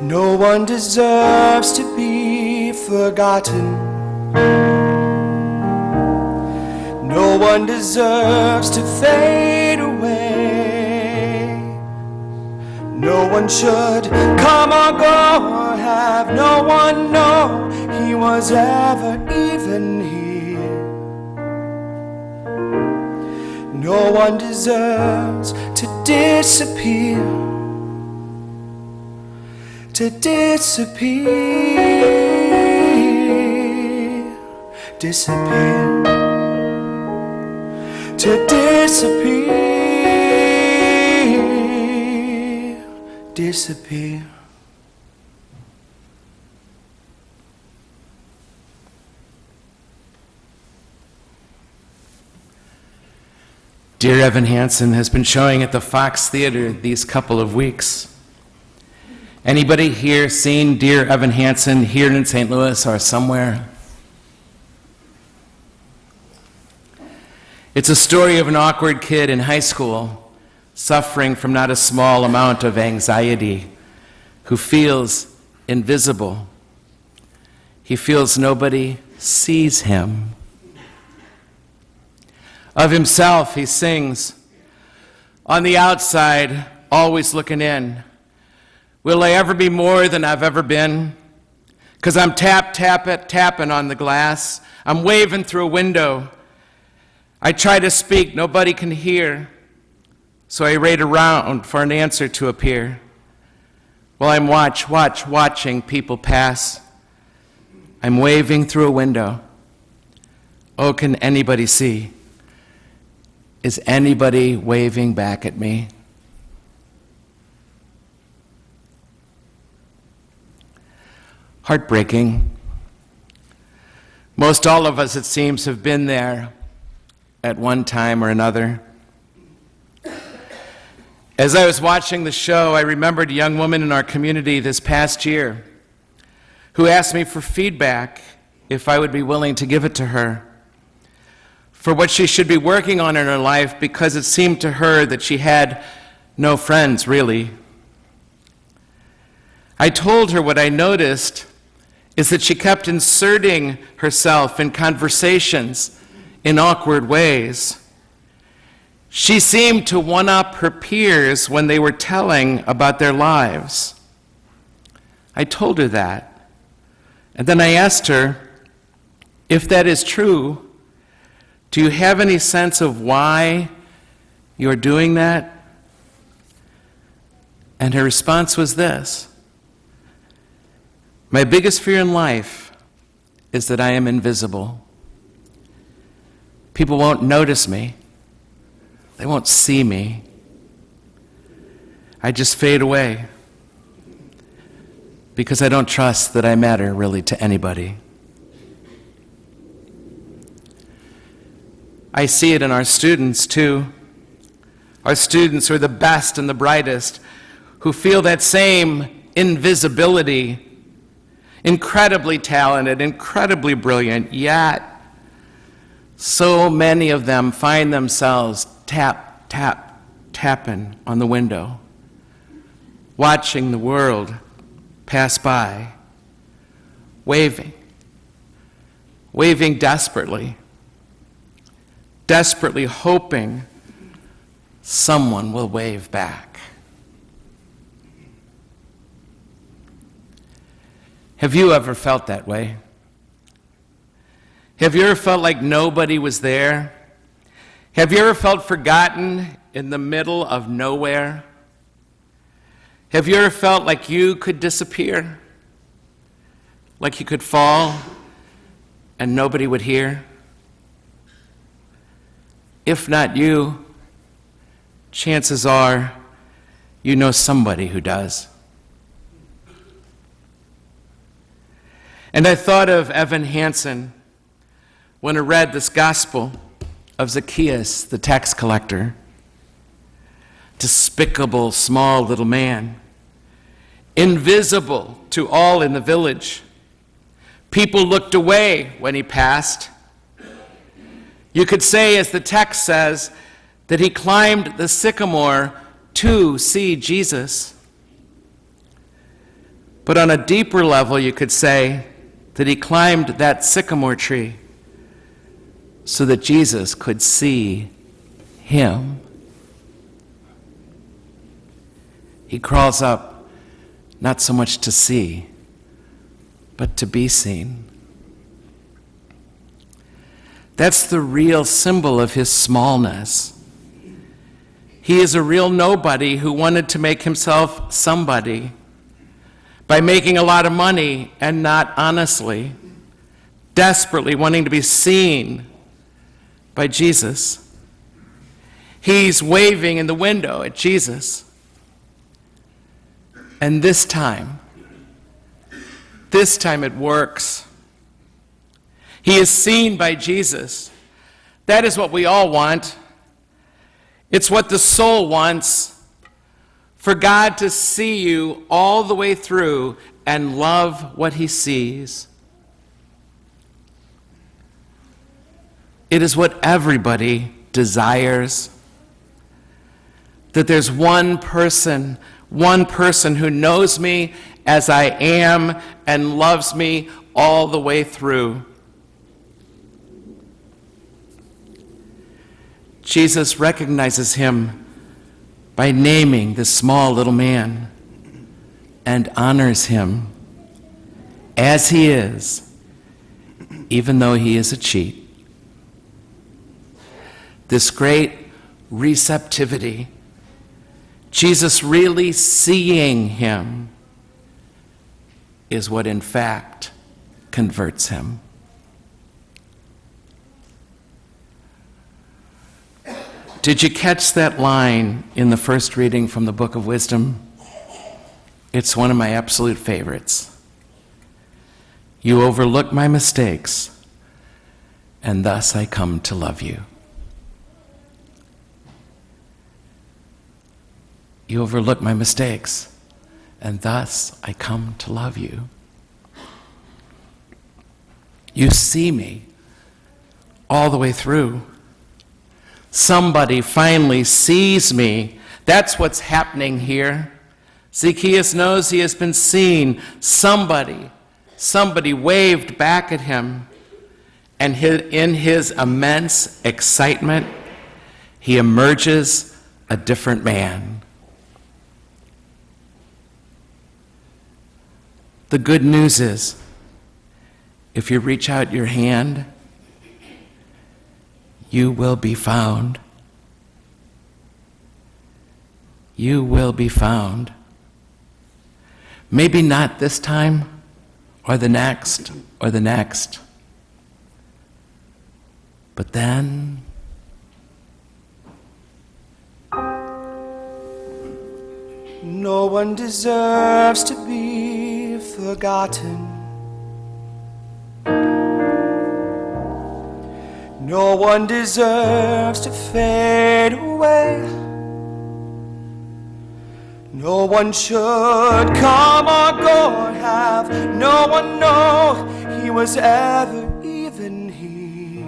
No one deserves to be forgotten. No one deserves to fade away. No one should come or go or have no one know he was ever even here. No one deserves to disappear. To disappear. Disappear. To disappear, disappear. Dear Evan Hansen has been showing at the Fox Theater these couple of weeks. Anybody here seen Dear Evan Hansen here in St. Louis or somewhere? It's a story of an awkward kid in high school suffering from not a small amount of anxiety, who feels invisible. He feels nobody sees him. Of himself, he sings, "On the outside, always looking in. Will I ever be more than I've ever been? 'Cause I'm tapping on the glass. I'm waving through a window. I try to speak, nobody can hear, so I wait around for an answer to appear. While I'm watching people pass, I'm waving through a window. Oh, can anybody see? Is anybody waving back at me?" Heartbreaking. Most all of us, it seems, have been there at one time or another. As I was watching the show, I remembered a young woman in our community this past year who asked me for feedback if I would be willing to give it to her for what she should be working on in her life, because it seemed to her that she had no friends, really. I told her what I noticed is that she kept inserting herself in conversations in awkward ways. She seemed to one-up her peers when they were telling about their lives. I told her that. And then I asked her, if that is true, do you have any sense of why you're doing that? And her response was this: "My biggest fear in life is that I am invisible. People won't notice me. They won't see me. I just fade away because I don't trust that I matter really to anybody." I see it in our students too. Our students who are the best and the brightest, who feel that same invisibility, incredibly talented, incredibly brilliant, yet so many of them find themselves tapping on the window, watching the world pass by, waving desperately hoping someone will wave back. Have you ever felt that way? Have you ever felt like nobody was there? Have you ever felt forgotten in the middle of nowhere? Have you ever felt like you could disappear? Like you could fall and nobody would hear? If not you, chances are you know somebody who does. And I thought of Evan Hansen when I read this gospel of Zacchaeus, the tax collector. Despicable, small little man, invisible to all in the village. People looked away when he passed. You could say, as the text says, that he climbed the sycamore to see Jesus. But on a deeper level, you could say that he climbed that sycamore tree so that Jesus could see him. He crawls up not so much to see, but to be seen. That's the real symbol of his smallness. He is a real nobody who wanted to make himself somebody by making a lot of money and not honestly, desperately wanting to be seen by Jesus. He's waving in the window at Jesus. And this time it works. He is seen by Jesus. That is what we all want. It's what the soul wants, for God to see you all the way through and love what he sees. It is what everybody desires. That there's one person who knows me as I am and loves me all the way through. Jesus recognizes him by naming this small little man and honors him as he is, even though he is a cheat. This great receptivity, Jesus really seeing him, is what in fact converts him. Did you catch that line in the first reading from the Book of Wisdom? It's one of my absolute favorites. You overlook my mistakes, and thus I come to love you. You overlook my mistakes, and thus I come to love you. You see me all the way through. Somebody finally sees me. That's what's happening here. Zacchaeus knows he has been seen. Somebody waved back at him. And in his immense excitement, he emerges a different man. The good news is, if you reach out your hand, you will be found. You will be found. Maybe not this time, or the next, or the next. But then, no one deserves to be forgotten. No one deserves to fade away. No one should come or go or have no one know he was ever even here.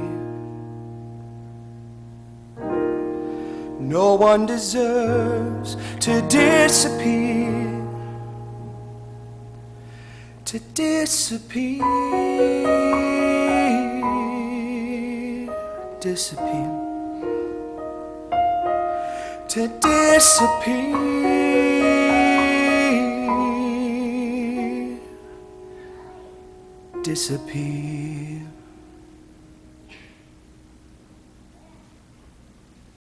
No one deserves to disappear. To disappear. Disappear. To disappear. Disappear.